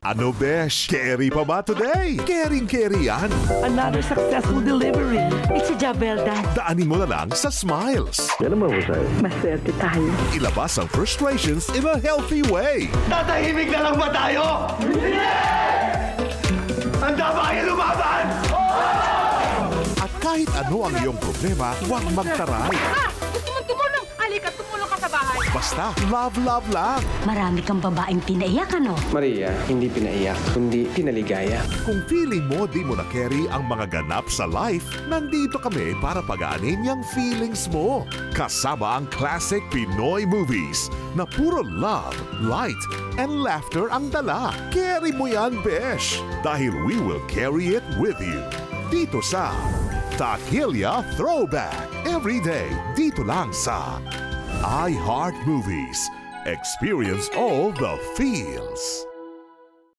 Ano besh? Carry pa ba today? Caring-carry yan. Another successful delivery. It's a job well done. Daanin mo na lang sa Smiles. Yan naman ko sa'yo. Maswerte tayo. Ilabas ang frustrations in a healthy way. Tatahimik na lang ba tayo? Hindi! Handa ba kayo lumaban? At kahit ano ang iyong problema, huwag magtaray. Gusto mong tumulong? Halika, tumulong ka sa bahay. Basta love lang. Marami kang babaeng pinaiyak, ano? Maria, hindi pinaiyak, kundi pinaligaya. Kung feeling mo di mo na carry ang mga ganap sa life, nandito kami para pagaanin yung feelings mo. Kasama ang classic Pinoy movies na puro love, light, and laughter ang dala. Carry mo yan, besh. Dahil we will carry it with you. Dito sa Takilya Throwback. Every day, dito lang sa iHeart Movies. Experience all the feels.